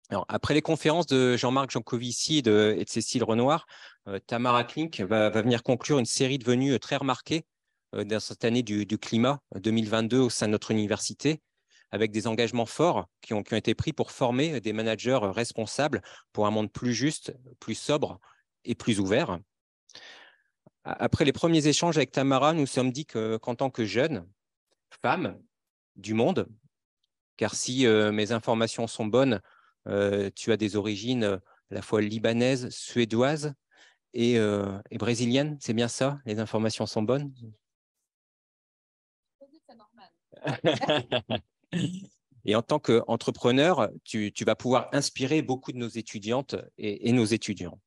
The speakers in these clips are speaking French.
Alors, après les conférences de Jean-Marc Jancovici et de Cécile Renoir, Tamara Klink va venir conclure une série de venues très remarquées dans cette année du climat 2022 au sein de notre université, avec des engagements forts qui ont été pris pour former des managers responsables pour un monde plus juste, plus sobre et plus ouvert. Après les premiers échanges avec Tamara, nous nous sommes dit qu'en tant que jeune femme du monde, car si mes informations sont bonnes, tu as des origines à la fois libanaises, suédoises et brésiliennes, c'est bien ça? Les informations sont bonnes? C'est normal. Et en tant qu'entrepreneur, tu vas pouvoir inspirer beaucoup de nos étudiantes et nos étudiants.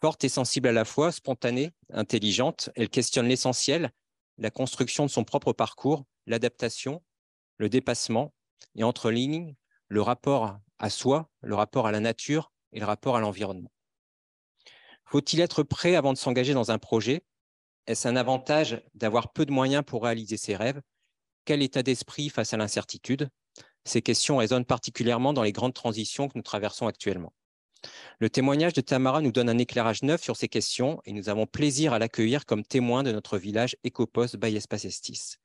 Forte et sensible à la fois, spontanée, intelligente, elle questionne l'essentiel, la construction de son propre parcours, l'adaptation, le dépassement et entre lignes, le rapport à soi, le rapport à la nature et le rapport à l'environnement. Faut-il être prêt avant de s'engager dans un projet? Est-ce un avantage d'avoir peu de moyens pour réaliser ses rêves? Quel état d'esprit face à l'incertitude? Ces questions résonnent particulièrement dans les grandes transitions que nous traversons actuellement. Le témoignage de Tamara nous donne un éclairage neuf sur ces questions et nous avons plaisir à l'accueillir comme témoin de notre village Ecopost by Espace Estis.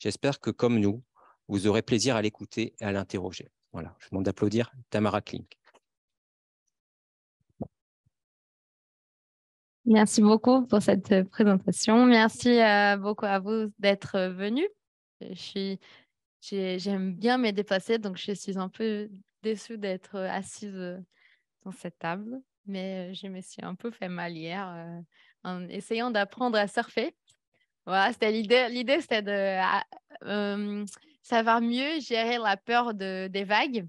J'espère que, comme nous, vous aurez plaisir à l'écouter et à l'interroger. Voilà, je vous demande d'applaudir Tamara Klink. Merci beaucoup pour cette présentation. Merci beaucoup à vous d'être venus. J'aime bien me déplacer, donc je suis un peu déçue d'être assise dans cette table, mais je me suis un peu fait mal hier en essayant d'apprendre à surfer. Voilà, c'était l'idée. L'idée, c'était de savoir mieux gérer la peur des vagues.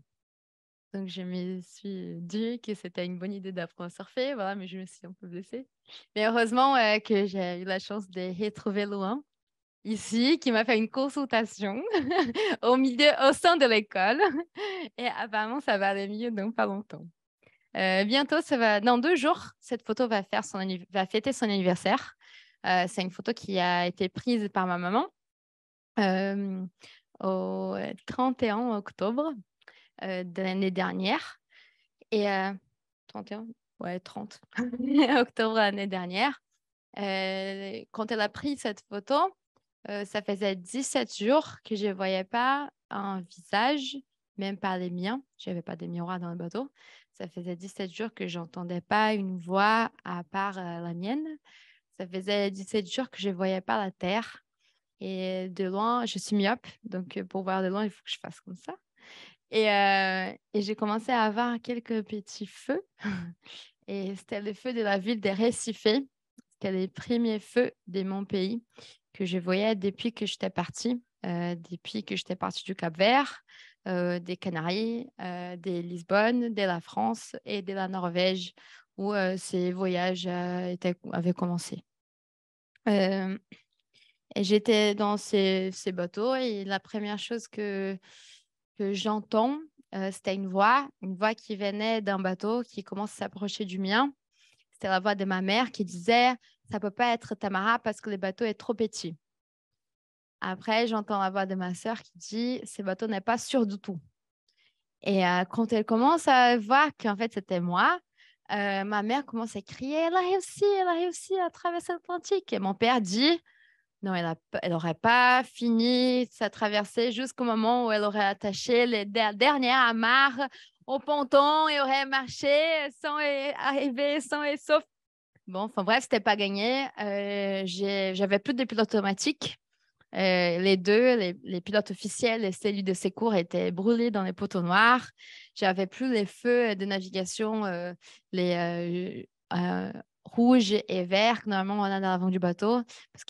Donc, je me suis dit que c'était une bonne idée d'apprendre à surfer, voilà, mais je me suis un peu blessée. Mais heureusement que j'ai eu la chance de retrouver Louan ici, qui m'a fait une consultation au sein de l'école. Et apparemment, ça va aller mieux dans pas longtemps. Bientôt, dans 2 jours, cette photo va fêter son anniversaire. C'est une photo qui a été prise par ma maman euh, au 31 octobre de l'année dernière. Et 31, ouais, 30 octobre l'année dernière. Quand elle a pris cette photo, ça faisait 17 jours que je ne voyais pas un visage, même pas les miens. Je n'avais pas de miroir dans le bateau. Ça faisait 17 jours que je n'entendais pas une voix à part la mienne. Ça faisait 17 jours que je ne voyais pas la terre. Et de loin, je suis myope, donc pour voir de loin, il faut que je fasse comme ça. Et j'ai commencé à avoir quelques petits feux. Et c'était le feu de la ville de Recife. C'était les premiers feux de mon pays que je voyais depuis que j'étais partie, du Cap-Vert, des Canaries, de Lisbonne, de la France et de la Norvège, où ces voyages avaient commencé. Euh, et j'étais dans ces bateaux et la première chose que j'entends, c'était une voix qui venait d'un bateau qui commence à s'approcher du mien. C'était la voix de ma mère qui disait, ça peut pas être Tamara parce que le bateau est trop petit. Après, j'entends la voix de ma sœur qui dit, ce bateau n'est pas sûr du tout. Et quand elle commence à voir qu'en fait c'était moi, ma mère commence à crier, elle a réussi à traverser l'Atlantique. Et mon père dit, non, elle n'aurait pas fini sa traversée jusqu'au moment où elle aurait attaché les dernières amarres au ponton et aurait marché sans arriver sans et sauf. Bon, enfin bref, c'était pas gagné. J'avais plus de pilote automatique. Les deux, les pilotes officiels et celui de secours étaient brûlés dans les poteaux noirs. J'avais plus les feux de navigation, les rouges et verts que normalement on a dans l'avant du bateau parce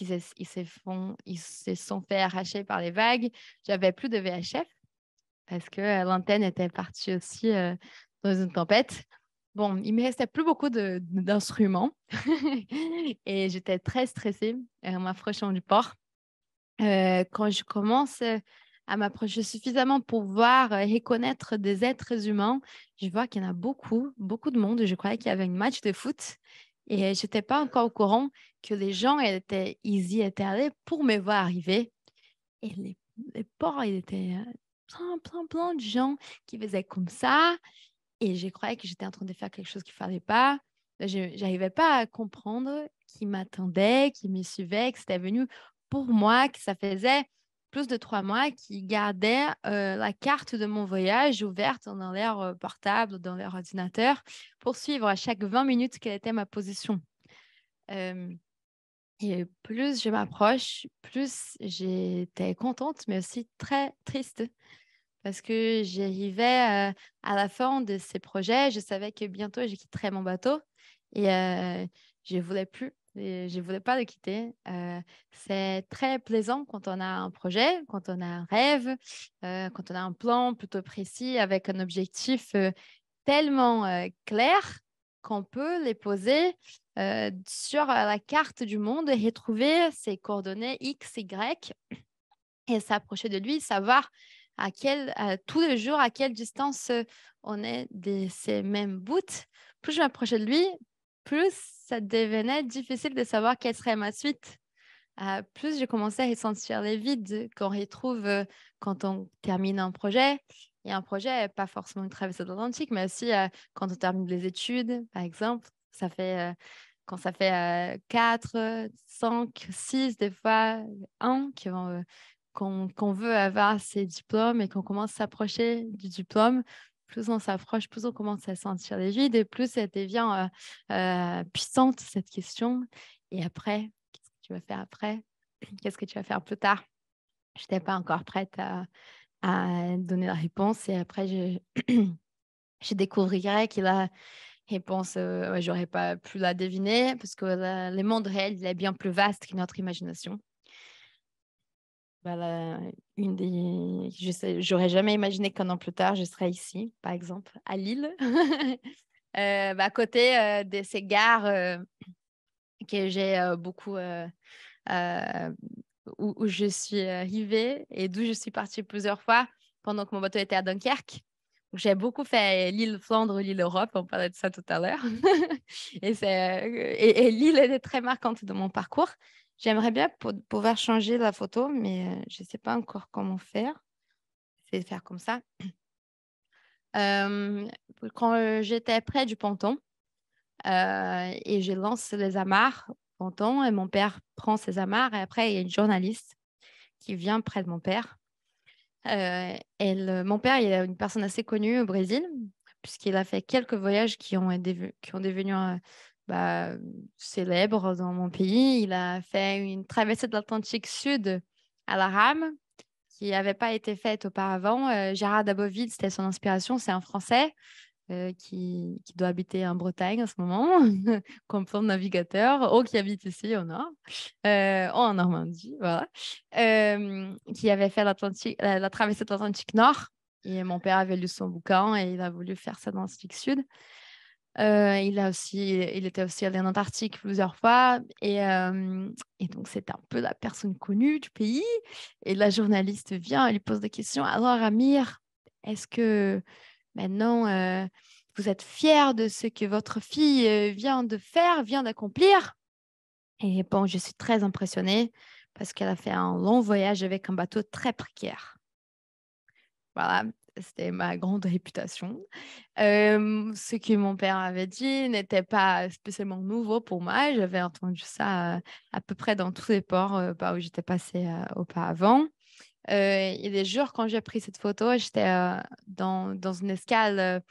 ils se sont fait arracher par les vagues. J'avais plus de VHF parce que l'antenne était partie aussi dans une tempête. Bon, il me restait plus beaucoup d'instruments et j'étais très stressée en m'approchant du port. Quand je commence à m'approcher suffisamment pour voir reconnaître des êtres humains, je vois qu'il y en a beaucoup, beaucoup de monde. Je croyais qu'il y avait un match de foot et je n'étais pas encore au courant que les gens ils y étaient allés pour me voir arriver. Et les ports, il était plein, plein, plein de gens qui faisaient comme ça. Et je croyais que j'étais en train de faire quelque chose qu'il ne fallait pas. Je n'arrivais pas à comprendre qui m'attendait, qui me suivait, que c'était venu pour moi, que ça faisait plus de 3 mois qu'ils gardaient la carte de mon voyage ouverte dans leur portable, dans leur ordinateur, pour suivre à chaque 20 minutes quelle était ma position. Euh, et plus je m'approche, plus j'étais contente, mais aussi très triste parce que j'arrivais à la fin de ces projets. Je savais que bientôt, je quitterais mon bateau et je ne voulais plus. Et je ne voulais pas le quitter. C'est très plaisant quand on a un projet, quand on a un rêve, quand on a un plan plutôt précis avec un objectif tellement clair qu'on peut les poser sur la carte du monde et retrouver ses coordonnées X, Y et s'approcher de lui, savoir tous les jours à quelle distance on est de ces mêmes bouts. Plus je m'approchais de lui, plus ça devenait difficile de savoir quelle serait ma suite. Plus je commençais à ressentir les vides qu'on retrouve quand on termine un projet. Et un projet, pas forcément une traversée de l'Atlantique, mais aussi quand on termine les études, par exemple. Quand ça fait 4, 5, 6, des fois 1 qu'on veut avoir ses diplômes et qu'on commence à s'approcher du diplôme, plus on s'approche, plus on commence à sentir les vides et plus elle devient puissante, cette question. Et après, qu'est-ce que tu vas faire après? Qu'est-ce que tu vas faire plus tard? Je n'étais pas encore prête à donner la réponse. Et après, je découvrirais que la réponse, je n'aurais pas pu la deviner parce que le monde réel il est bien plus vaste que notre imagination. Voilà, j'aurais jamais imaginé qu'un an plus tard, je serais ici, par exemple, à Lille, à côté de ces gares que j'ai beaucoup, où je suis arrivée et d'où je suis partie plusieurs fois pendant que mon bateau était à Dunkerque. Donc, j'ai beaucoup fait Lille-Flandre, Lille-Europe, on parlait de ça tout à l'heure. et Lille est très marquante de mon parcours. J'aimerais bien pouvoir changer la photo, mais je ne sais pas encore comment faire. Je vais faire comme ça. Euh, Quand j'étais près du ponton et je lance les amarres au ponton et mon père prend ses amarres et après, il y a une journaliste qui vient près de mon père. Mon père, il est une personne assez connue au Brésil, puisqu'il a fait quelques voyages qui ont devenu célèbres dans mon pays. Il a fait une traversée de l'Atlantique Sud à la rame, qui n'avait pas été faite auparavant. Gérard Daboville, c'était son inspiration, c'est un Français qui doit habiter en Bretagne en ce moment, comme plan de navigateur, ou qui habite ici au nord, ou en Normandie, voilà, qui avait fait la traversée de l'Atlantique Nord. Et mon père avait lu son bouquin et il a voulu faire ça dans l'Atlantique Sud. Il était aussi allé en Antarctique plusieurs fois et donc c'était un peu la personne connue du pays. Et la journaliste vient, elle lui pose des questions. Alors Amir, est-ce que maintenant vous êtes fier de ce que votre fille vient de faire, vient d'accomplir? Et bon, je suis très impressionnée parce qu'elle a fait un long voyage avec un bateau très précaire. Voilà, c'était ma grande réputation. Ce que mon père avait dit n'était pas spécialement nouveau pour moi. J'avais entendu ça à peu près dans tous les ports où j'étais passée auparavant. Et les jours quand j'ai pris cette photo, j'étais dans une escale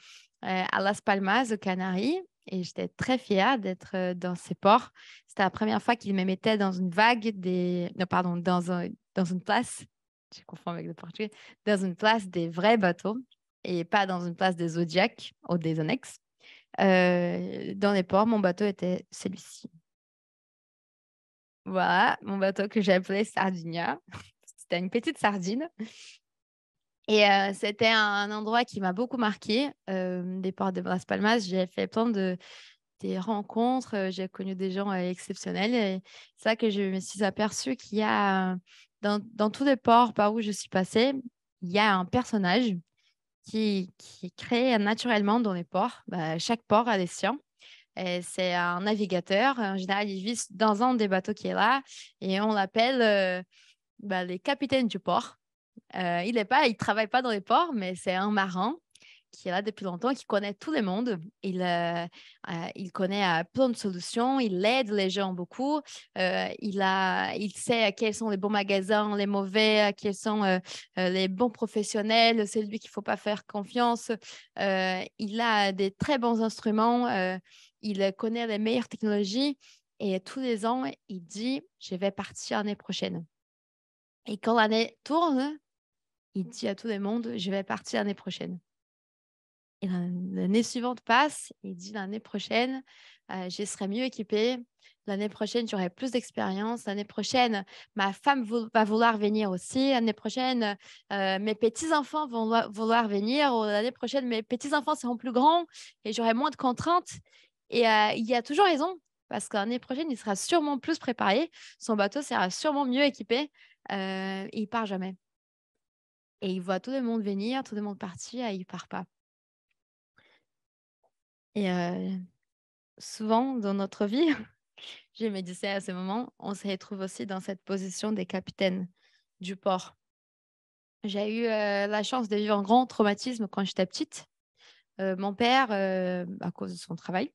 à Las Palmas, aux Canaries, et j'étais très fière d'être dans ces ports. C'était la première fois qu'ils me mettaient dans une vague non, pardon, dans une place, je confonds avec le portugais, dans une place des vrais bateaux et pas dans une place des Zodiac ou des annexes. Dans les ports, mon bateau était celui-ci. Voilà, mon bateau que j'ai appelé Sardinia. C'était une petite sardine. Et c'était un endroit qui m'a beaucoup marqué. Des ports de Las Palmas, j'ai fait plein des rencontres, j'ai connu des gens exceptionnels. Et c'est là que je me suis aperçue qu'il y a, dans tous les ports par où je suis passée, il y a un personnage qui est créé naturellement dans les ports. Chaque port a les siens. Et c'est un navigateur. En général, il vit dans un des bateaux qui est là. Et on l'appelle les capitaines du port. Il travaille pas dans les ports, mais c'est un marin qui est là depuis longtemps, qui connaît tout le monde. Il connaît plein de solutions, il aide les gens beaucoup. Il sait quels sont les bons magasins, les mauvais, quels sont les bons professionnels, c'est lui qu'il ne faut pas faire confiance. Il a des très bons instruments, il connaît les meilleures technologies et tous les ans, il dit « je vais partir l'année prochaine ». Et quand l'année tourne, il dit à tout le monde « je vais partir l'année prochaine ». Et l'année suivante passe, il dit l'année prochaine, je serai mieux équipée. L'année prochaine, j'aurai plus d'expérience. L'année prochaine, ma femme va vouloir venir aussi. L'année prochaine, mes petits-enfants vont vouloir venir. Ou l'année prochaine, mes petits-enfants seront plus grands et j'aurai moins de contraintes. Et il a toujours raison parce que l'année prochaine, il sera sûrement plus préparé. Son bateau sera sûrement mieux équipé. Et il part jamais. Et il voit tout le monde venir, tout le monde partir et il part pas. Et souvent dans notre vie, je me disais à ce moment, on se retrouve aussi dans cette position des capitaines du port. J'ai eu la chance de vivre un grand traumatisme quand j'étais petite. Mon père, à cause de son travail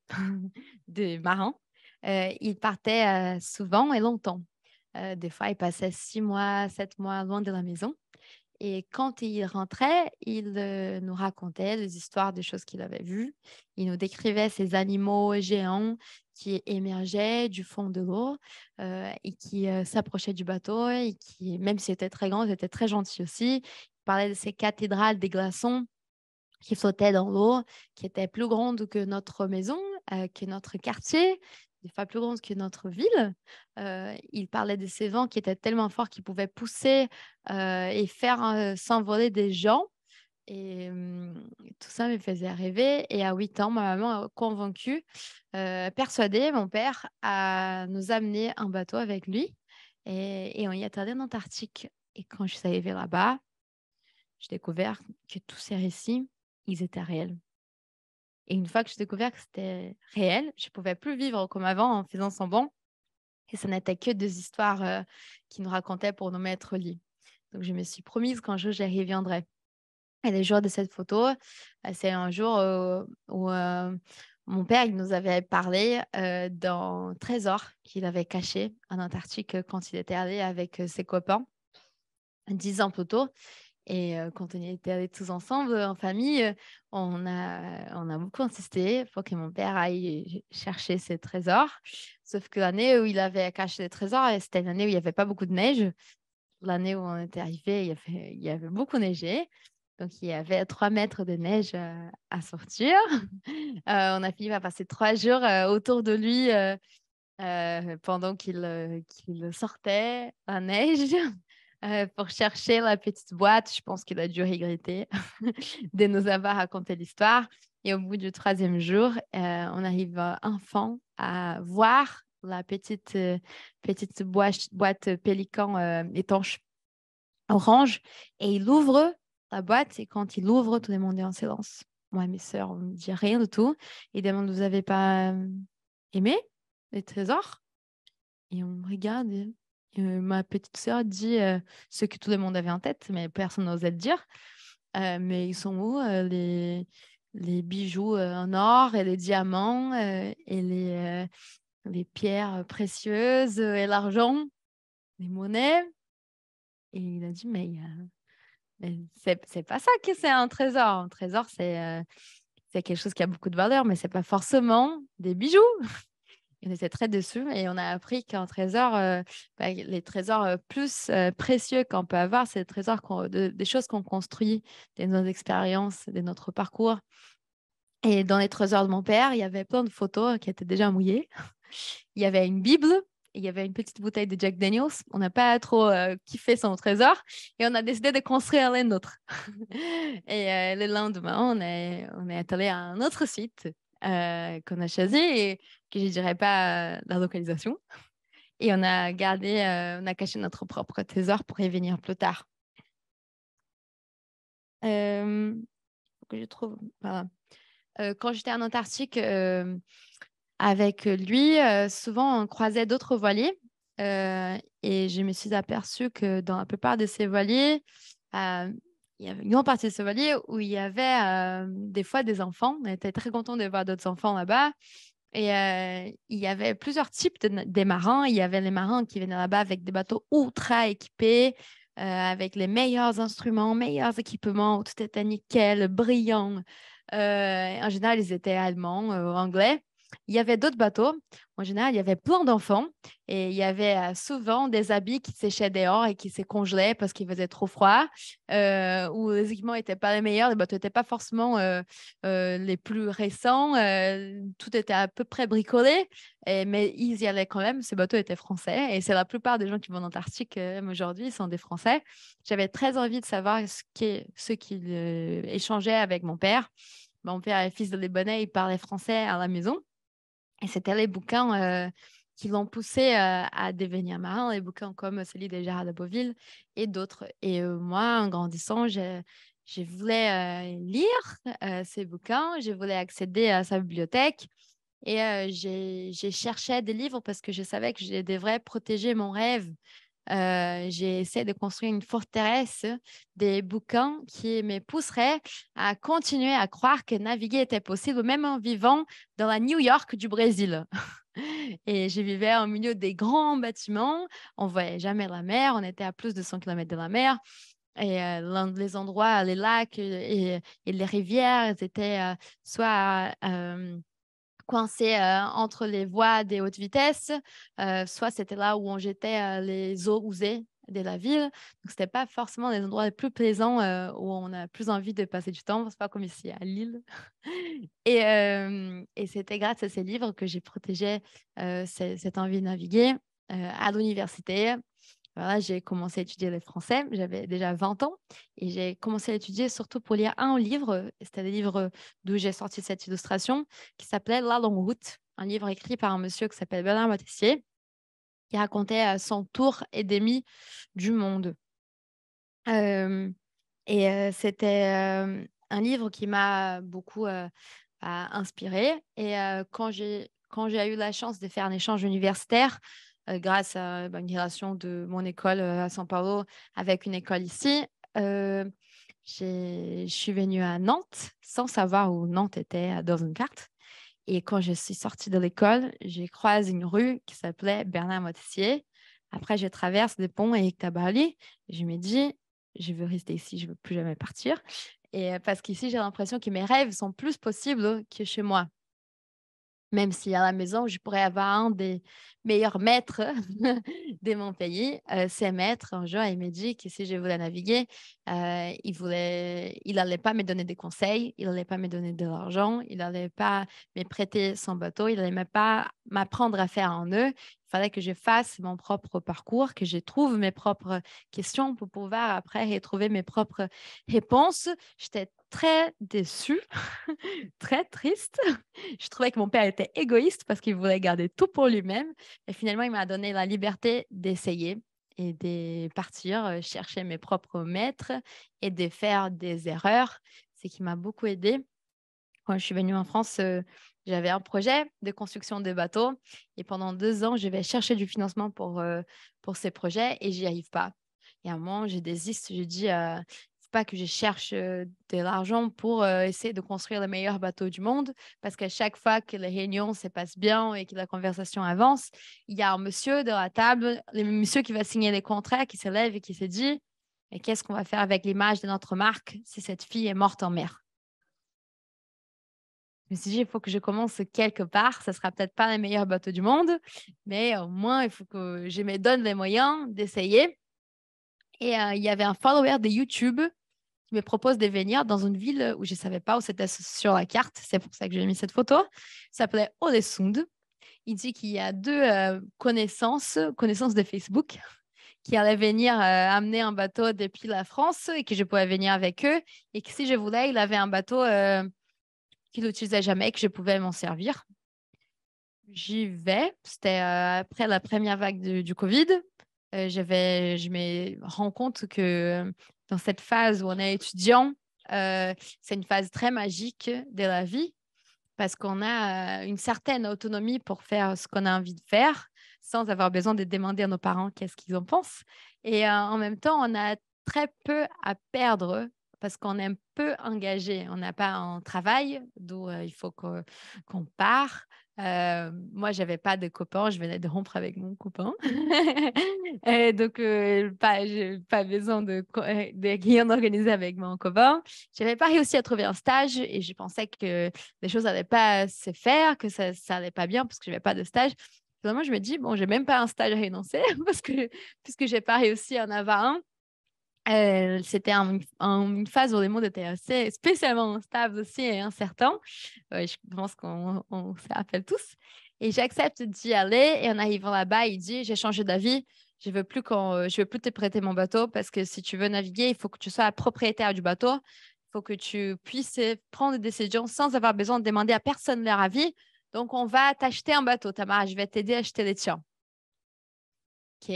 de marin, il partait souvent et longtemps. Des fois, il passait 6 mois, 7 mois loin de la maison. Et quand il rentrait, il nous racontait les histoires des choses qu'il avait vues. Il nous décrivait ces animaux géants qui émergeaient du fond de l'eau et qui s'approchaient du bateau et qui, même si c'était très grand, c'était très gentil aussi. Il parlait de ces cathédrales des glaçons qui flottaient dans l'eau, qui étaient plus grandes que notre maison, que notre quartier, des fois plus grandes que notre ville. Il parlait de ces vents qui étaient tellement forts qu'ils pouvaient pousser et faire s'envoler des gens. Et tout ça me faisait rêver. Et à 8 ans, ma maman a convaincu, persuadée mon père à nous amener un bateau avec lui. Et on y est allé en Antarctique. Et quand je suis arrivée là-bas, j'ai découvert que tous ces récits, ils étaient réels. Et une fois que j'ai découvert que c'était réel, je ne pouvais plus vivre comme avant en faisant semblant. Et ça n'était que des histoires qu'ils nous racontaient pour nous mettre au lit. Donc, je me suis promise qu'un jour, j'y reviendrai. Et le jour de cette photo, c'est un jour où mon père il nous avait parlé d'un trésor qu'il avait caché en Antarctique quand il était allé avec ses copains 10 ans plus tôt. Et quand on était allés tous ensemble en famille, on a beaucoup insisté pour que mon père aille chercher ses trésors. Sauf que l'année où il avait caché les trésors, c'était une année où il n'y avait pas beaucoup de neige. L'année où on était arrivé, il y avait beaucoup neigé. Donc, il y avait 3 mètres de neige à sortir. On a fini par passer 3 jours autour de lui pendant qu'il sortait la neige. Pour chercher la petite boîte. Je pense qu'il a dû regretter de nous avoir raconté l'histoire. Et au bout du 3e jour, on arrive enfin à voir la petite boîte pélican étanche orange. Et il ouvre la boîte. Et quand il ouvre, tout le monde est en silence. Moi et mes sœurs, on ne dit rien du tout. Il demande, vous n'avez pas aimé les trésors? Et on regarde. Ma petite sœur dit ce que tout le monde avait en tête, mais personne n'osait le dire. Mais ils sont où les bijoux en or et les diamants et les pierres précieuses et l'argent, les monnaies? Et il a dit, mais c'est pas ça que c'est un trésor. Un trésor, c'est quelque chose qui a beaucoup de valeur, mais c'est pas forcément des bijoux. On était très déçus et on a appris qu'un trésor, les trésors plus précieux qu'on peut avoir, c'est des choses qu'on construit, de nos expériences, de notre parcours. Et dans les trésors de mon père, il y avait plein de photos qui étaient déjà mouillées. Il y avait une Bible, il y avait une petite bouteille de Jack Daniels. On n'a pas trop kiffé son trésor et on a décidé de construire les nôtres. Et le lendemain, on est allé à un autre site qu'on a choisi et que je ne dirais pas la localisation. Et on a caché notre propre trésor pour y venir plus tard. Que je trouve, voilà. Quand j'étais en Antarctique avec lui, souvent on croisait d'autres voiliers et je me suis aperçue que dans la plupart de ces voiliers, il y avait une grande partie de ce voilier où il y avait des fois des enfants. On était très contents de voir d'autres enfants là-bas. Et il y avait plusieurs types des marins. Il y avait les marins qui venaient là-bas avec des bateaux ultra équipés, avec les meilleurs instruments, meilleurs équipements, où tout était nickel, brillant. En général, ils étaient allemands, anglais. Il y avait d'autres bateaux. En général, il y avait plein d'enfants et il y avait souvent des habits qui séchaient dehors et qui se congelaient parce qu'il faisait trop froid, ou les équipements n'étaient pas les meilleurs, les bateaux n'étaient pas forcément les plus récents, tout était à peu près bricolé, mais ils y allaient quand même. Ces bateaux étaient français et c'est la plupart des gens qui vont en Antarctique aujourd'hui sont des Français. J'avais très envie de savoir ce qu'ils échangeaient avec mon père. Mon père est fils de Libanais, il parlait français à la maison. Et c'était les bouquins qui l'ont poussé à devenir marin, les bouquins comme celui de Gérard de Beauville et d'autres. Et moi, en grandissant, je voulais lire ces bouquins, je voulais accéder à sa bibliothèque et j'ai cherché des livres parce que je savais que je devrais protéger mon rêve. J'ai essayé de construire une forteresse des bouquins qui me pousseraient à continuer à croire que naviguer était possible, même en vivant dans la New York du Brésil. Et je vivais au milieu des grands bâtiments. On ne voyait jamais la mer. On était à plus de 100 km de la mer. Et les endroits, les lacs et les rivières étaient soit coincé entre les voies des hautes vitesses, soit c'était là où on jetait les eaux usées de la ville. Donc, ce n'était pas forcément les endroits les plus plaisants où on a plus envie de passer du temps. Ce n'est pas comme ici à Lille. Et c'était grâce à ces livres que j'ai protégé cette envie de naviguer à l'université. Voilà, j'ai commencé à étudier le français, j'avais déjà 20 ans et j'ai commencé à étudier surtout pour lire un livre, c'était le livre d'où j'ai sorti cette illustration, qui s'appelait La Longue Route, un livre écrit par un monsieur qui s'appelle Bernard Moitessier, qui racontait son tour et demi du monde. C'était un livre qui m'a beaucoup inspirée. Et quand j'ai eu la chance de faire un échange universitaire, grâce à une relation de mon école à São Paulo avec une école ici, je suis venue à Nantes sans savoir où Nantes était dans une carte. Et quand je suis sortie de l'école, j'ai croisé une rue qui s'appelait Bernard Moitessier. Après, je traverse des ponts et Tabali. Je me dis, je veux rester ici, je ne veux plus jamais partir. Et parce qu'ici, j'ai l'impression que mes rêves sont plus possibles que chez moi. Même si à la maison, je pourrais avoir un des meilleurs maîtres de mon pays. Ces maîtres, un jour, il m'a dit que si je voulais naviguer, il n'allait pas me donner des conseils, il n'allait pas me donner de l'argent, il n'allait pas me prêter son bateau, il n'allait même pas m'apprendre à faire un nœud. Il fallait que je fasse mon propre parcours, que je trouve mes propres questions pour pouvoir après retrouver mes propres réponses. J'étais très déçue, très triste. Je trouvais que mon père était égoïste parce qu'il voulait garder tout pour lui-même. Et finalement, il m'a donné la liberté d'essayer et de partir chercher mes propres maîtres et de faire des erreurs. C'est qui m'a beaucoup aidée. Quand je suis venue en France, j'avais un projet de construction de bateaux et pendant 2 ans, je vais chercher du financement pour ces projets et j'y arrive pas. Et à un moment, je désiste, je dis, faut pas que je cherche de l'argent pour essayer de construire le meilleur bateau du monde parce qu'à chaque fois que les réunions se passent bien et que la conversation avance, il y a un monsieur de la table, le monsieur qui va signer les contrats, qui se lève et qui se dit, mais qu'est-ce qu'on va faire avec l'image de notre marque si cette fille est morte en mer? Je me suis dit, il faut que je commence quelque part. Ça sera peut-être pas le meilleur bateau du monde, mais au moins, il faut que je me donne les moyens d'essayer. Et il y avait un follower de YouTube qui me propose de venir dans une ville où je ne savais pas où c'était sur la carte. C'est pour ça que j'ai mis cette photo. Ça s'appelait Olesund. Il dit qu'il y a deux connaissances de Facebook qui allaient venir amener un bateau depuis la France et que je pouvais venir avec eux. Et que si je voulais, il avait un bateau qu'il n'utilisait jamais, que je pouvais m'en servir. J'y vais. C'était après la première vague du Covid. Je me rends compte que dans cette phase où on est étudiant, c'est une phase très magique de la vie parce qu'on a une certaine autonomie pour faire ce qu'on a envie de faire sans avoir besoin de demander à nos parents qu'est-ce qu'ils en pensent. Et en même temps, on a très peu à perdre parce qu'on est un peu engagé. On n'a pas un travail, d'où il faut qu'on part. Moi, je n'avais pas de copain. Je venais de rompre avec mon copain. Et donc, j'ai pas besoin de rien organiser avec mon copain. Je n'avais pas réussi à trouver un stage et je pensais que les choses n'allaient pas se faire, que ça n'allait pas bien parce que je n'avais pas de stage. Finalement, je me dis, bon, je n'ai même pas un stage à renoncer parce que, puisque je n'ai pas réussi à en avoir un. C'était une phase où le monde était assez spécialement instable aussi et incertain. Je pense qu'on se rappelle tous. Et j'accepte d'y aller. Et en arrivant là-bas, il dit, j'ai changé d'avis. Je veux plus te prêter mon bateau parce que si tu veux naviguer, il faut que tu sois la propriétaire du bateau. Il faut que tu puisses prendre des décisions sans avoir besoin de demander à personne leur avis. Donc, on va t'acheter un bateau, Tamara. Je vais t'aider à acheter les tiens. OK.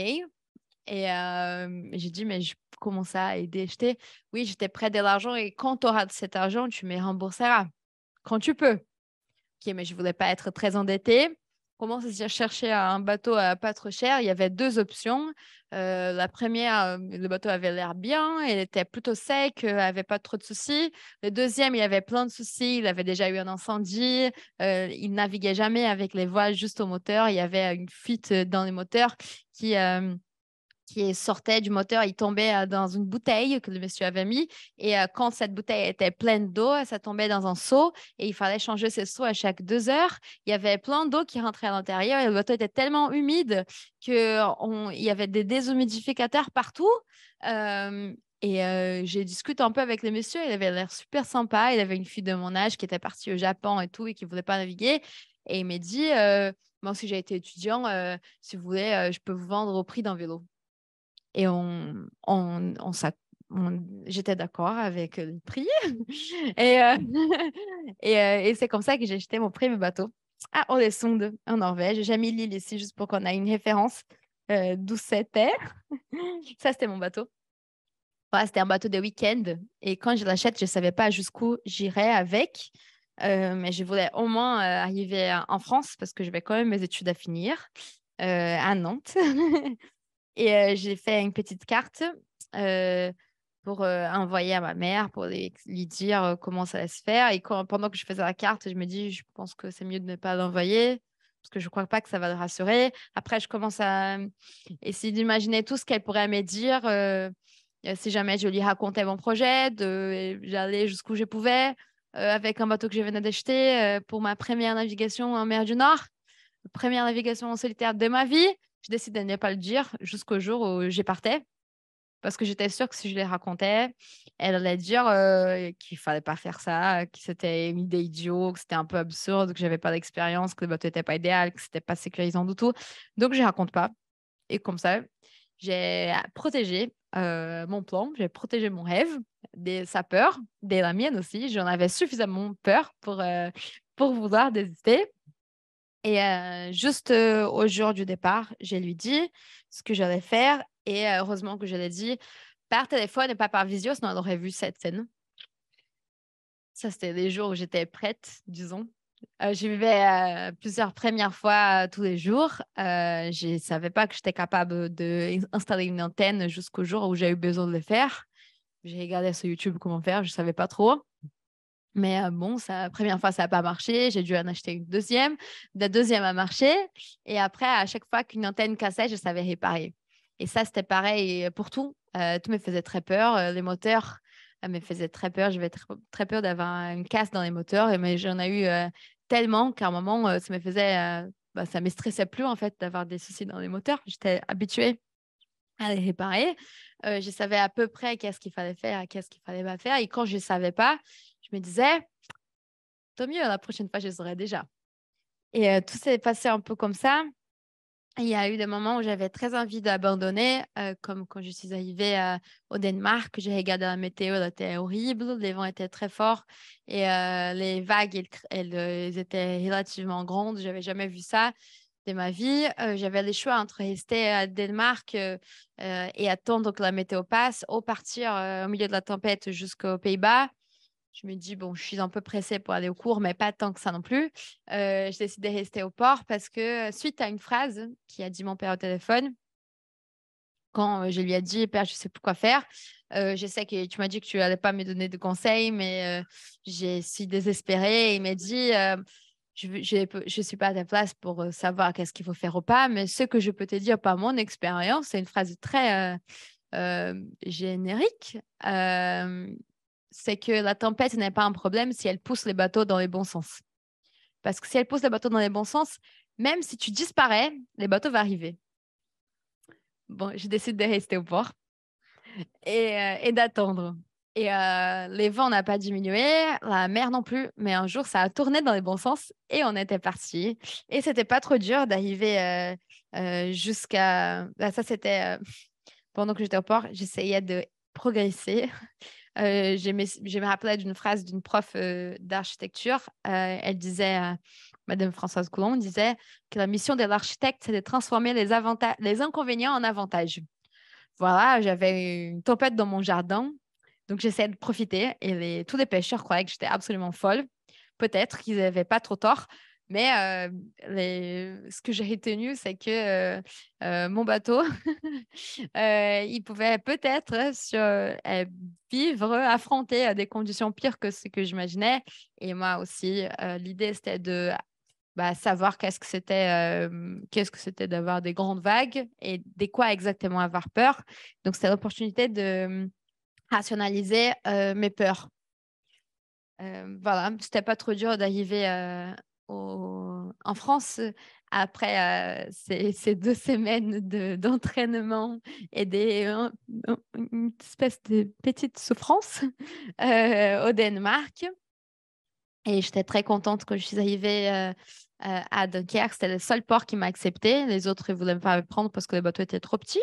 Et j'ai dit, mais comment ça, aider, acheter? Oui, j'étais prêt de l'argent et quand tu auras cet argent, tu me rembourseras quand tu peux. Ok, mais je ne voulais pas être très endettée. Commence à chercher un bateau pas trop cher. Il y avait 2 options. La première, le bateau avait l'air bien, il était plutôt sec, avait pas trop de soucis. Le deuxième, il avait plein de soucis. Il avait déjà eu un incendie. Il naviguait jamais avec les voiles juste au moteur. Il y avait une fuite dans les moteurs qui sortait du moteur, il tombait dans une bouteille que le monsieur avait mis. Et quand cette bouteille était pleine d'eau, ça tombait dans un seau et il fallait changer ce seau à chaque 2 heures. Il y avait plein d'eau qui rentrait à l'intérieur et le bateau était tellement humide qu'il y avait des déshumidificateurs partout. J'ai discuté un peu avec le monsieur. Il avait l'air super sympa. Il avait une fille de mon âge qui était partie au Japon et tout et qui ne voulait pas naviguer. Et il m'a dit, moi aussi j'ai été étudiant, si vous voulez, je peux vous vendre au prix d'un vélo. Et j'étais d'accord avec le prix. Et, et c'est comme ça que j'ai acheté mon premier bateau à Ålesund, en Norvège. J'ai mis l'île ici juste pour qu'on ait une référence d'où c'était. Ça, c'était mon bateau. Ouais, c'était un bateau de week-end. Et quand je l'achète, je ne savais pas jusqu'où j'irais avec. Mais je voulais au moins arriver en France parce que je vais quand même mes études à finir à Nantes. Et j'ai fait une petite carte pour envoyer à ma mère, pour lui dire comment ça allait se faire. Et pendant que je faisais la carte, je me dis, je pense que c'est mieux de ne pas l'envoyer parce que je ne crois pas que ça va le rassurer. Après, je commence à essayer d'imaginer tout ce qu'elle pourrait me dire si jamais je lui racontais mon projet, j'allais jusqu'où je pouvais avec un bateau que je venais d'acheter pour ma première navigation en mer du Nord, première navigation en solitaire de ma vie. Je décide de ne pas le dire jusqu'au jour où j'y partais. Parce que j'étais sûre que si je les racontais, elle allait dire qu'il fallait pas faire ça, que c'était une idée idiot, que c'était un peu absurde, que j'avais pas d'expérience, que le bateau n'était pas idéal, que c'était pas sécurisant du tout. Donc, je raconte pas. Et comme ça, j'ai protégé mon plan, j'ai protégé mon rêve, sa peur, de la mienne aussi. J'en avais suffisamment peur pour vouloir désister. Et juste au jour du départ, je lui dit ce que j'allais faire. Et heureusement que je l'ai dit par téléphone et pas par visio, sinon elle aurait vu cette scène. Ça, c'était les jours où j'étais prête, disons. Je vivais plusieurs premières fois tous les jours. Je ne savais pas que j'étais capable d'installer une antenne jusqu'au jour où j'ai eu besoin de le faire. J'ai regardé sur YouTube comment faire, je ne savais pas trop. Mais bon, la première fois, ça n'a pas marché. J'ai dû en acheter une deuxième. La deuxième a marché. Et après, à chaque fois qu'une antenne cassait, je savais réparer. Et ça, c'était pareil pour tout. Tout me faisait très peur. Les moteurs me faisaient très peur. J'avais très peur d'avoir une casse dans les moteurs. Mais j'en ai eu tellement qu'à un moment, ça me faisait... ça me stressait plus, en fait, d'avoir des soucis dans les moteurs. J'étais habituée à les réparer. Je savais à peu près qu'est-ce qu'il fallait faire, qu'est-ce qu'il fallait pas faire. Et quand je ne savais pas, je me disais, tant mieux, la prochaine fois, je saurai déjà. Et tout s'est passé un peu comme ça. Il y a eu des moments où j'avais très envie d'abandonner, comme quand je suis arrivée au Danemark, j'ai regardé la météo, elle était horrible, les vents étaient très forts et les vagues, elles étaient relativement grandes. Je n'avais jamais vu ça de ma vie. J'avais le choix entre rester à Danemark et attendre que la météo passe ou partir au milieu de la tempête jusqu'aux Pays-Bas. Je me dis, bon, je suis un peu pressée pour aller au cours, mais pas tant que ça non plus. J'ai décidé de rester au port parce que suite à une phrase qui a dit mon père au téléphone, quand je lui ai dit, Père, je ne sais plus quoi faire. Je sais que tu m'as dit que tu n'allais pas me donner de conseils, mais je suis désespérée. Il m'a dit, je suis pas à ta place pour savoir qu'est-ce qu'il faut faire ou pas, mais ce que je peux te dire par mon expérience, c'est une phrase très générique, c'est que la tempête n'est pas un problème si elle pousse les bateaux dans les bons sens. Parce que si elle pousse les bateaux dans les bons sens, même si tu disparais, les bateaux vont arriver. Bon, je décide de rester au port et d'attendre. Et les vents n'ont pas diminué, la mer non plus, mais un jour, ça a tourné dans les bons sens et on était parti. Et c'était pas trop dur d'arriver jusqu'à... Bah, ça, c'était pendant que j'étais au port, j'essayais de progresser. Je me rappelais d'une phrase d'une prof d'architecture. Elle disait, Madame Françoise Coulon disait que la mission de l'architecte, c'est de transformer les inconvénients en avantages. Voilà, j'avais une tempête dans mon jardin, donc j'essayais de profiter et tous les pêcheurs croyaient que j'étais absolument folle. Peut-être qu'ils n'avaient pas trop tort, mais ce que j'ai retenu, c'est que mon bateau, il pouvait peut-être vivre, affronter des conditions pires que ce que j'imaginais. Et moi aussi, l'idée, c'était de savoir qu'est-ce que c'était d'avoir des grandes vagues et de quoi exactement avoir peur. Donc, c'était l'opportunité de rationaliser mes peurs. Voilà, c'était pas trop dur d'arriver en France après ces 2 semaines d'entraînement et une espèce de petite souffrance au Danemark. Et j'étais très contente quand je suis arrivée à Dunkerque. C'était le seul port qui m'a accepté. Les autres ne voulaient pas me prendre parce que le bateau était trop petit.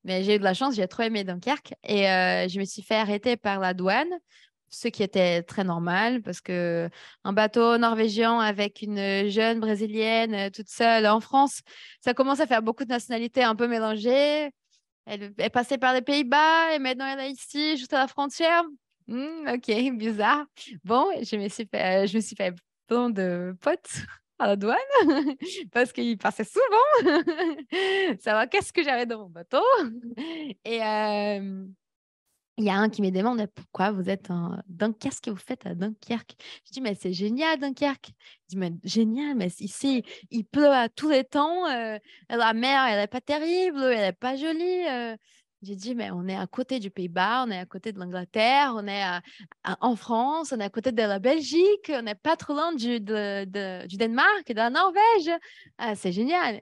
Mais j'ai eu de la chance, j'ai trop aimé Dunkerque. Et je me suis fait arrêter par la douane, ce qui était très normal parce que un bateau norvégien avec une jeune brésilienne toute seule en France, ça commence à faire beaucoup de nationalités un peu mélangées. Elle est passée par les Pays-Bas et maintenant elle est ici, juste à la frontière. Ok, bizarre. Bon, je me suis fait plein de potes à la douane parce qu'ils passaient souvent savoir qu'est-ce que j'avais dans mon bateau. Et il y a un qui me demande pourquoi vous êtes en Dunkerque, qu'est-ce que vous faites à Dunkerque? Je dis, mais c'est génial, Dunkerque. Il dit, mais génial, mais ici, il pleut à tous les temps. La mer, elle n'est pas terrible, elle n'est pas jolie. J'ai dit, mais on est à côté du Pays-Bas, on est à côté de l'Angleterre, on est en France, on est à côté de la Belgique, on n'est pas trop loin du Danemark et de la Norvège. Ah, c'est génial.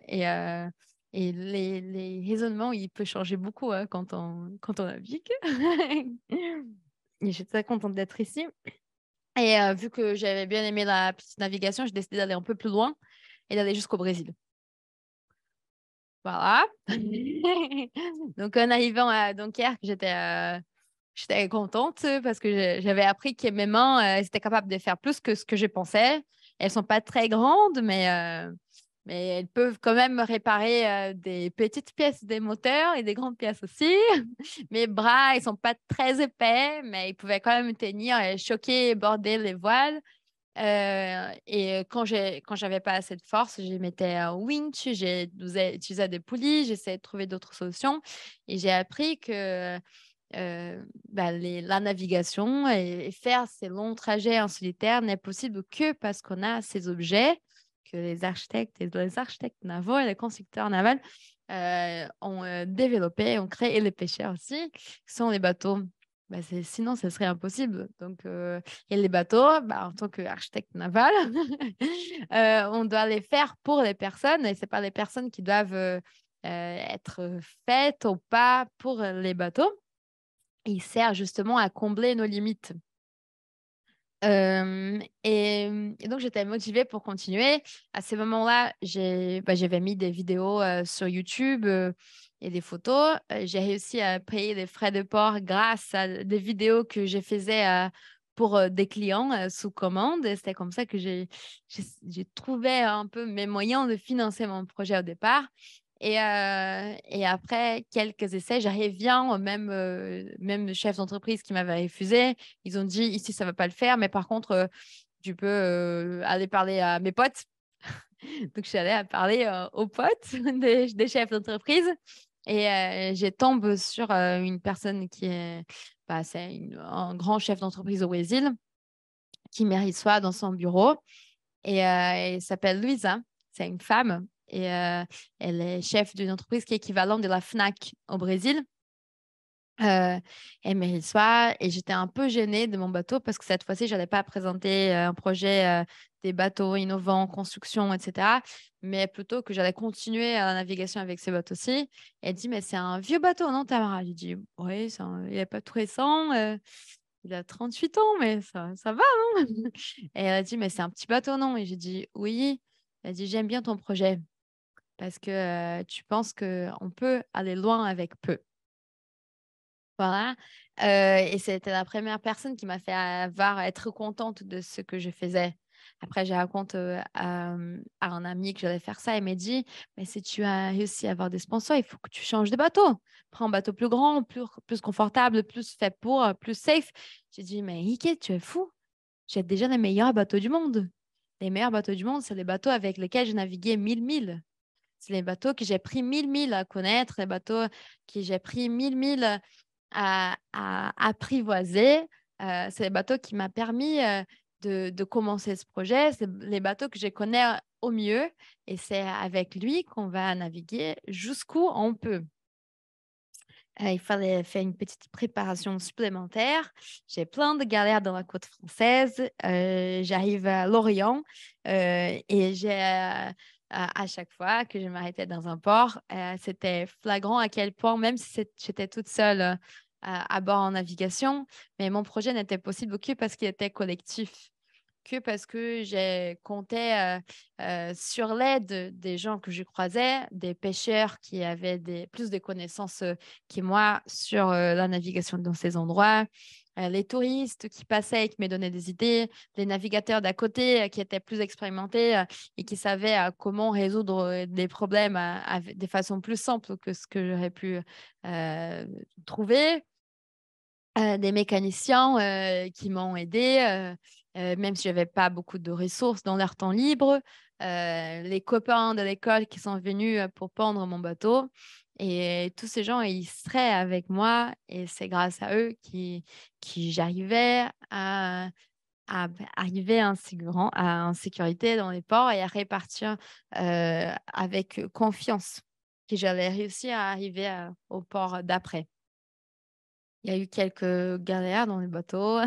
Et les raisonnements, ils peuvent changer beaucoup quand on navigue. Et je suis très contente d'être ici. Et vu que j'avais bien aimé la petite navigation, j'ai décidé d'aller un peu plus loin et d'aller jusqu'au Brésil. Voilà. Donc, en arrivant à Dunkerque, j'étais contente parce que j'avais appris que mes mains elles étaient capables de faire plus que ce que je pensais. Elles sont pas très grandes, mais elles peuvent quand même réparer des petites pièces des moteurs et des grandes pièces aussi. Mes bras, ils sont pas très épais, mais ils pouvaient quand même tenir et choquer et border les voiles. Et quand j'avais pas assez de force, je mettais un winch, utilisé des poulies, j'essayais de trouver d'autres solutions. Et j'ai appris que la navigation et faire ces longs trajets en solitaire n'est possible que parce qu'on a ces objets que les architectes navals et les constructeurs navals ont développé, ont créé, et les pêcheurs aussi, qui sont les bateaux. Sinon, ce serait impossible. Donc, et les bateaux, en tant qu'architecte naval, on doit les faire pour les personnes et ce n'est pas les personnes qui doivent être faites ou pas pour les bateaux. Il sert justement à combler nos limites. Et donc, j'étais motivée pour continuer. À ces moments-là, j'avais mis des vidéos sur YouTube et des photos. J'ai réussi à payer les frais de port grâce à des vidéos que je faisais pour des clients sous commande. Et c'était comme ça que j'ai trouvé un peu mes moyens de financer mon projet au départ. Et après quelques essais, j'arrive bien au même chef d'entreprise qui m'avait refusé. Ils ont dit, ici, ça ne va pas le faire, mais par contre, tu peux aller parler à mes potes. Donc, je suis allée parler aux potes des chefs d'entreprise. Et je tombe sur une personne qui est, c'est un grand chef d'entreprise au Brésil qui me reçoit dans son bureau. Et elle s'appelle Luisa, c'est une femme. Et elle est chef d'une entreprise qui est équivalente de la Fnac au Brésil. Elle me reçoit et j'étais un peu gênée de mon bateau parce que cette fois-ci, je n'allais pas présenter un projet des bateaux innovants, construction, etc. Mais plutôt que j'allais continuer la navigation avec ce bateau-ci. Elle dit, mais c'est un vieux bateau, non, Tamara? J'ai dit, oui, il n'est pas tout récent. Il a 38 ans, mais ça va, non? Et elle a dit, mais c'est un petit bateau, non? Et j'ai dit, oui. Elle a dit, j'aime bien ton projet parce que tu penses qu'on peut aller loin avec peu. Voilà. Et c'était la première personne qui m'a fait être contente de ce que je faisais. Après, je raconte à un ami que j'allais faire ça. Il m'a dit, mais si tu as réussi à avoir des sponsors, il faut que tu changes de bateau. Prends un bateau plus grand, plus confortable, plus fait pour, plus safe. J'ai dit, mais Ike, tu es fou. J'ai déjà les meilleurs bateaux du monde. Les meilleurs bateaux du monde, c'est les bateaux avec lesquels j'ai navigué 1000 milles. C'est les bateaux que j'ai pris 1000 milles à connaître, les bateaux que j'ai pris 1000 milles à apprivoiser. C'est les bateaux qui m'ont permis de commencer ce projet. C'est les bateaux que je connais au mieux et c'est avec lui qu'on va naviguer jusqu'où on peut. Il fallait faire une petite préparation supplémentaire. J'ai plein de galères dans la côte française. J'arrive à Lorient et j'ai à chaque fois que je m'arrêtais dans un port, c'était flagrant à quel point, même si j'étais toute seule à bord en navigation, mais mon projet n'était possible que parce qu'il était collectif, que parce que j'ai compté sur l'aide des gens que je croisais, des pêcheurs qui avaient plus de connaissances que moi sur la navigation dans ces endroits, les touristes qui passaient et qui me donnaient des idées, les navigateurs d'à côté qui étaient plus expérimentés et qui savaient comment résoudre des problèmes de façon plus simple que ce que j'aurais pu trouver. Des mécaniciens qui m'ont aidé, même si je n'avais pas beaucoup de ressources dans leur temps libre. Les copains de l'école qui sont venus pour pendre mon bateau. Et tous ces gens, ils seraient avec moi. Et c'est grâce à eux qui j'arrivais à arriver en sécurité dans les ports et à répartir avec confiance que j'allais réussir à arriver au port d'après. Il y a eu quelques galères dans le bateau.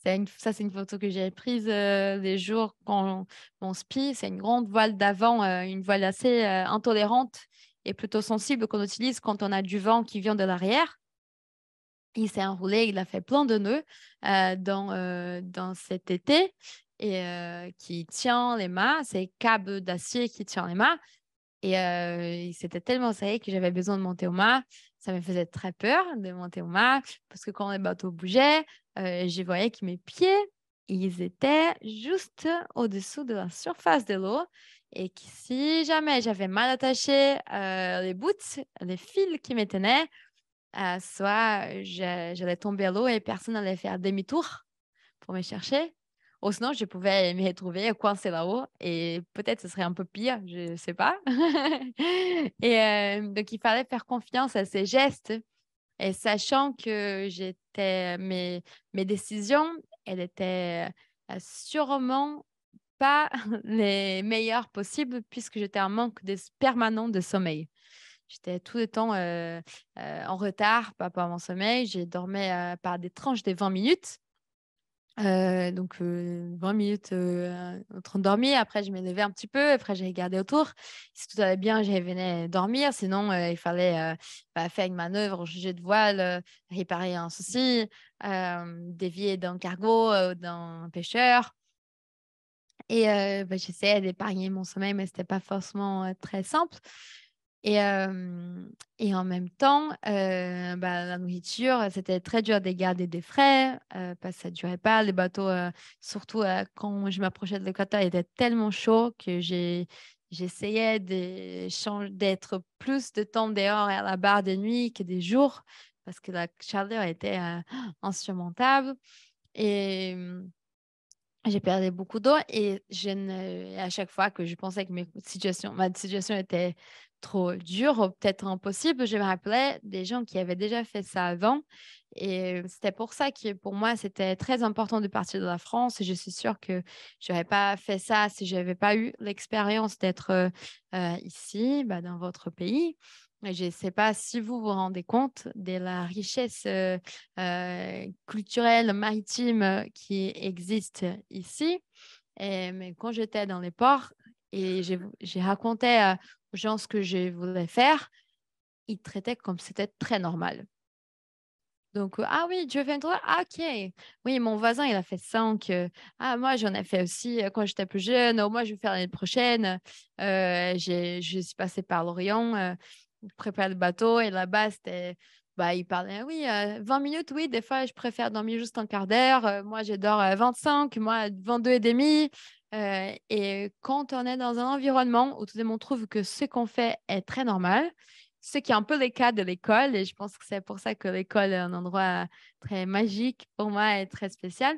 Ça, c'est une photo que j'ai prise les jours quand on spie. C'est une grande voile d'avant, une voile assez intolérante et plutôt sensible qu'on utilise quand on a du vent qui vient de l'arrière. Il s'est enroulé, il a fait plein de nœuds dans cet été et qui tient les mâts. C'est câble d'acier qui tient les mâts. Et c'était tellement serré que j'avais besoin de monter au mât. Ça me faisait très peur de monter au mât parce que quand les bateaux bougeaient, je voyais que mes pieds, ils étaient juste au-dessous de la surface de l'eau et que si jamais j'avais mal attaché les boots, les fils qui me tenaient, soit j'allais tomber à l'eau et personne n'allait faire demi-tour pour me chercher. Ou sinon, je pouvais me retrouver coincée là-haut et peut-être ce serait un peu pire, je ne sais pas. Et donc, il fallait faire confiance à ces gestes et sachant que mes décisions, elles étaient sûrement pas les meilleures possibles puisque j'étais en manque permanent de sommeil. J'étais tout le temps en retard par rapport à mon sommeil. J'ai dormi par des tranches de 20 minutes. Donc 20 minutes en train de dormir. Après, je me levais un petit peu. Après, j'ai regardé autour. Si tout allait bien, je venais dormir. Sinon, il fallait faire une manœuvre, changer de voile, réparer un souci, dévier d'un cargo, d'un pêcheur. Et j'essayais d'épargner mon sommeil, mais ce n'était pas forcément très simple. Et en même temps, la nourriture, c'était très dur de garder des frais parce que ça ne durait pas. Les bateaux, surtout quand je m'approchais de l'équateur, il était tellement chaud que j'essayais d'être plus de temps dehors à la barre de nuit que des jours parce que la chaleur était insurmontable. Et J'ai perdu beaucoup d'eau et à chaque fois que je pensais que ma situation était trop dure ou peut-être impossible, je me rappelais des gens qui avaient déjà fait ça avant. Et c'était pour ça que pour moi, c'était très important de partir de la France. Et je suis sûre que je n'aurais pas fait ça si je n'avais pas eu l'expérience d'être ici, bah, dans votre pays. Et je ne sais pas si vous vous rendez compte de la richesse culturelle maritime qui existe ici. Mais quand j'étais dans les ports et j'ai raconté aux gens ce que je voulais faire, ils traitaient comme si c'était très normal. Donc, ah oui, tu veux faire une tournée? Ah, ok. Oui, mon voisin, il a fait 5. Ah, moi, j'en ai fait aussi quand j'étais plus jeune. Oh, moi, je vais faire l'année prochaine. Je suis passée par l'Orient, je prépare le bateau et là-bas, c'était. Bah, il parlait, oui, 20 minutes, oui, des fois, je préfère dormir juste un quart d'heure. Moi, je dors 25, moi, 22 et demi. Et quand on est dans un environnement où tout le monde trouve que ce qu'on fait est très normal, ce qui est un peu le cas de l'école, et je pense que c'est pour ça que l'école est un endroit très magique pour moi et très spécial.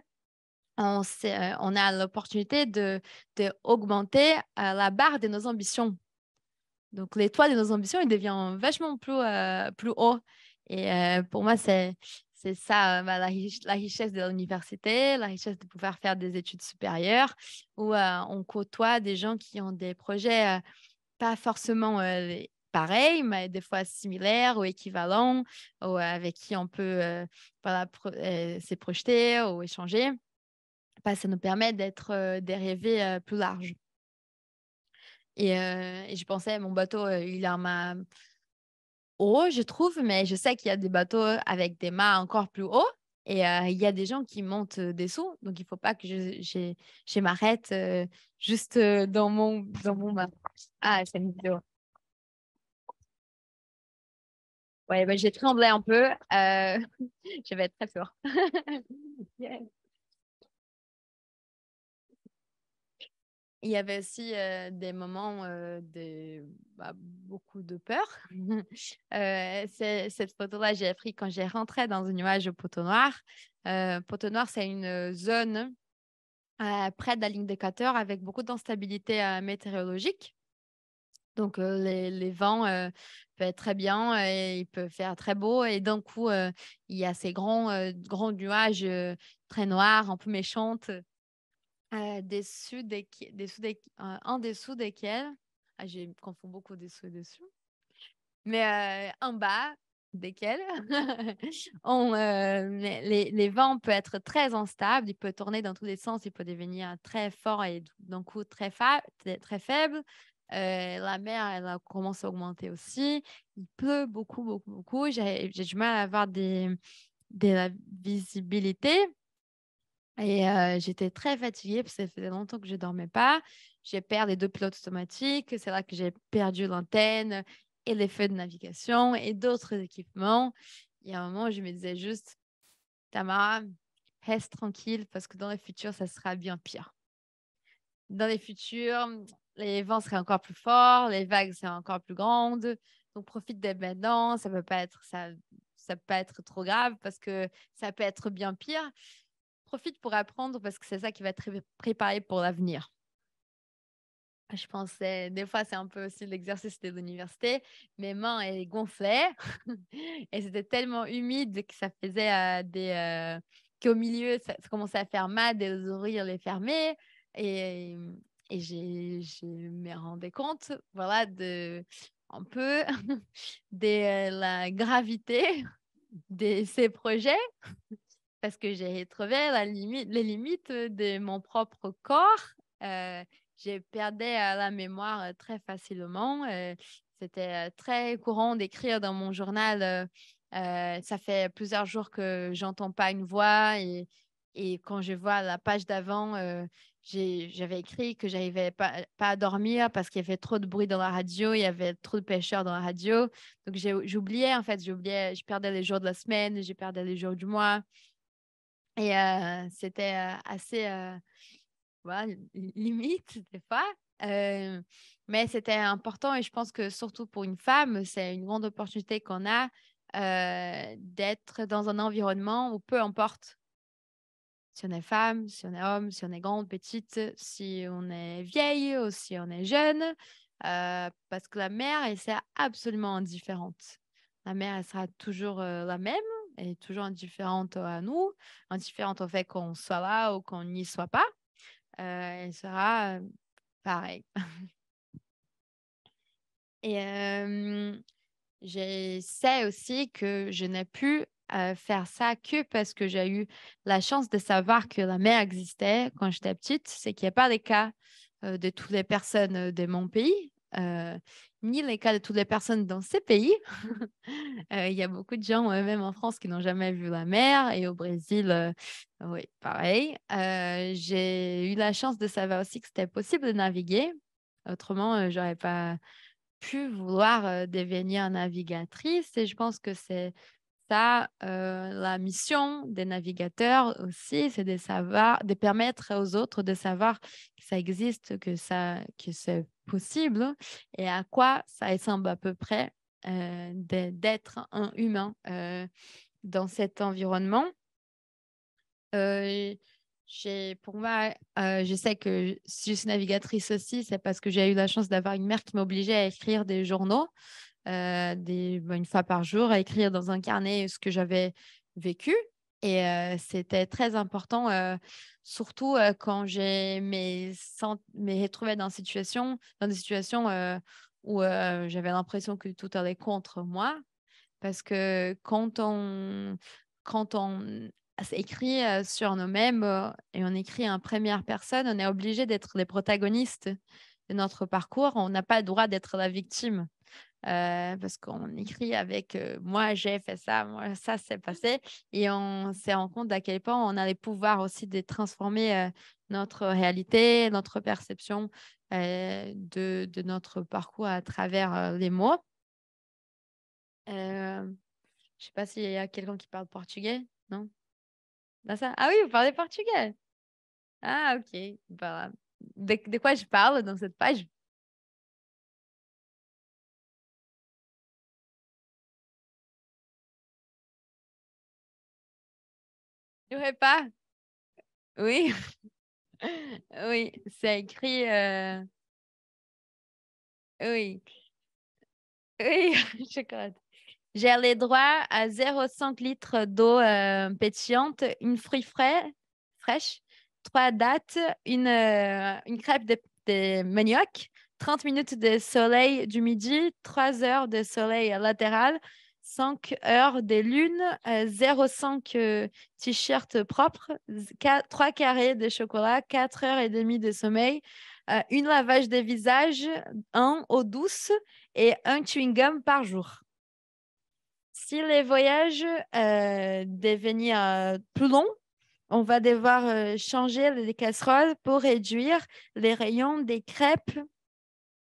On a l'opportunité d'augmenter la barre de nos ambitions. Donc, l'étoile de nos ambitions, il devient vachement plus haut. Et pour moi, c'est ça bah, la richesse de l'université, la richesse de pouvoir faire des études supérieures, où on côtoie des gens qui ont des projets pas forcément pareils, mais des fois similaires ou équivalents, ou avec qui on peut voilà, se projeter ou échanger. Bah, ça nous permet de rêver plus large. Et je pensais, mon bateau, il a ma haut, je trouve, mais je sais qu'il y a des bateaux avec des mâts encore plus hauts. Et il y a des gens qui montent dessous. Donc, il ne faut pas que je m'arrête juste dans mon mât. Ah, c'est une vidéo. Ouais, bah, j'ai tremblé un peu. Je vais être très peur. Il y avait aussi des moments beaucoup de peur. Cette photo-là, j'ai pris quand j'ai rentré dans un nuage au Poteau Noir. Poteau Noir, c'est une zone près de la ligne d'équateur avec beaucoup d'instabilité météorologique. Donc, les vents peuvent être très bien et il peut faire très beau. Et d'un coup, il y a ces grands nuages très noirs, un peu méchantes, en dessous desquels, je confonds beaucoup dessous et dessous, mais en bas desquels, les vents peuvent être très instables, il peut tourner dans tous les sens, il peut devenir très fort et d'un coup très faible. La mer, elle a commencé à augmenter aussi. Il pleut beaucoup, beaucoup, beaucoup. J'ai du mal à avoir de la visibilité. Et j'étais très fatiguée parce que ça faisait longtemps que je ne dormais pas. J'ai perdu les 2 pilotes automatiques. C'est là que j'ai perdu l'antenne et les feux de navigation et d'autres équipements. Il y a un moment où je me disais juste, Tamara, reste tranquille parce que dans le futur, ça sera bien pire. Dans le futur, les vents seraient encore plus forts, les vagues seraient encore plus grandes. Donc, profite dès maintenant. Ça peut pas être trop grave parce que ça peut être bien pire. Profite pour apprendre parce que c'est ça qui va te préparer pour l'avenir. Je pensais, des fois, c'est un peu aussi l'exercice de l'université. Mes mains, elles gonflaient et c'était tellement humide que ça faisait qu'au milieu, ça commençait à faire mal de les ouvrir, les fermer. Et, et je me rendais compte, voilà, un peu de la gravité de ces projets parce que j'ai trouvé les limites de mon propre corps. Euh, j'ai perdu la mémoire très facilement. C'était très courant d'écrire dans mon journal. Ça fait plusieurs jours que j'entends pas une voix et quand je vois la page d'avant, j'avais écrit que j'arrivais pas à dormir parce qu'il y avait trop de bruit dans la radio, il y avait trop de pêcheurs dans la radio. Donc j'oubliais en fait, je perdais les jours de la semaine, je perdais les jours du mois. Et c'était assez voilà, limite des fois. Euh, mais c'était important et je pense que surtout pour une femme, c'est une grande opportunité qu'on a d'être dans un environnement où peu importe si on est femme, si on est homme, si on est grande, petite, si on est vieille ou si on est jeune, parce que la mer, elle sera absolument indifférente. La mer, elle sera toujours la même, elle est toujours indifférente à nous, indifférente au fait qu'on soit là ou qu'on n'y soit pas. Elle sera pareille. Et je sais aussi que je n'ai pu faire ça que parce que j'ai eu la chance de savoir que la mer existait quand j'étais petite. C'est qu'il n'y a pas les cas de toutes les personnes de mon pays, ni les cas de toutes les personnes dans ces pays. Il y a beaucoup de gens, même en France, qui n'ont jamais vu la mer et au Brésil, oui, pareil. J'ai eu la chance de savoir aussi que c'était possible de naviguer. Autrement, j'aurais pas pu vouloir devenir navigatrice et je pense que c'est ça la mission des navigateurs aussi, c'est de savoir, de permettre aux autres de savoir que ça existe, que c'est possible et à quoi ça ressemble à peu près d'être un humain dans cet environnement. Euh, pour moi, je sais que si je suis navigatrice aussi, c'est parce que j'ai eu la chance d'avoir une mère qui m'obligeait à écrire des journaux une fois par jour, à écrire dans un carnet ce que j'avais vécu. Et c'était très important, surtout quand me retrouvée dans des situations où j'avais l'impression que tout allait contre moi. Parce que quand on s'écrit sur nous-mêmes et on écrit en première personne, on est obligé d'être les protagonistes de notre parcours. On n'a pas le droit d'être la victime parce qu'on écrit avec moi, j'ai fait ça, moi, ça s'est passé. Et on se rend compte à quel point on a les pouvoirs aussi de transformer notre réalité, notre perception de notre parcours à travers les mots. Je ne sais pas s'il y a quelqu'un qui parle portugais, non? Dans ça? Ah oui, vous parlez portugais. Ah, ok. Voilà. De quoi je parle dans cette page? Je ne pas. Oui, oui, c'est écrit. Oui, oui, chocolat. J'ai les droits à 0,5 litres d'eau pétillante, une fruit fraîche, 3 dattes, une crêpe de manioc, 30 minutes de soleil du midi, 3 heures de soleil latéral, 5 heures de lune, 0,5 t-shirt propre, 3 carrés de chocolat, 4 heures et demie de sommeil, une lavage de visage, un eau douce et un chewing-gum par jour. Si les voyages devenir plus longs, on va devoir changer les casseroles pour réduire les rayons des crêpes,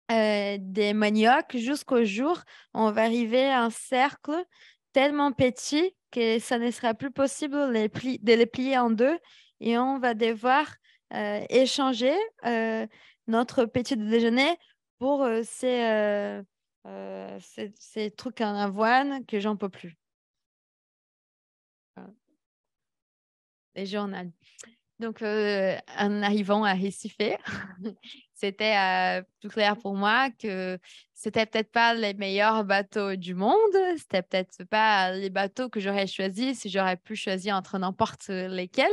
des maniocs jusqu'au jour où on va arriver à un cercle tellement petit que ça ne sera plus possible de les plier en deux et on va devoir échanger notre petit déjeuner pour ces trucs en avoine que j'en peux plus. Voilà. Les journaux. Donc, en arrivant à Recife, c'était tout clair pour moi que c'était peut-être pas les meilleurs bateaux du monde. C'était peut-être pas les bateaux que j'aurais choisis si j'aurais pu choisir entre n'importe lesquels.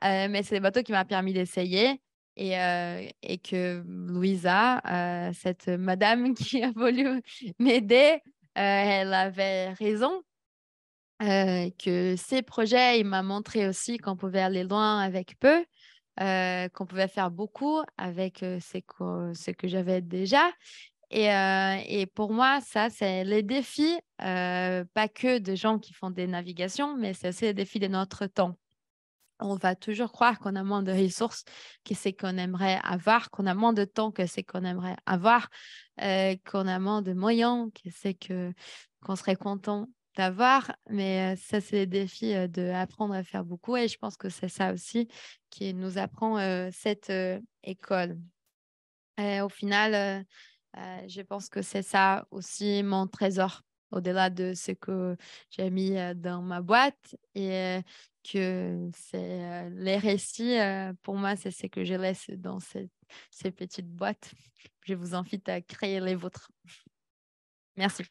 Mais c'est des bateaux qui m'ont permis d'essayer. Et que Louisa, cette madame qui a voulu m'aider, elle avait raison que ces projets, il m'a montré aussi qu'on pouvait aller loin avec peu, qu'on pouvait faire beaucoup avec ce que j'avais déjà. Et pour moi, ça, c'est les défis, pas que de gens qui font des navigations, mais c'est aussi les défis de notre temps. On va toujours croire qu'on a moins de ressources que c'est qu'on aimerait avoir, qu'on a moins de temps que c'est qu'on aimerait avoir, qu'on a moins de moyens que c'est qu'on serait content d'avoir. Mais ça, c'est le défi d'apprendre à faire beaucoup. Et je pense que c'est ça aussi qui nous apprend cette école. Au final, je pense que c'est ça aussi mon trésor au-delà de ce que j'ai mis dans ma boîte et que c'est les récits, pour moi, c'est ce que je laisse dans ces petites boîtes. Je vous invite à créer les vôtres. Merci.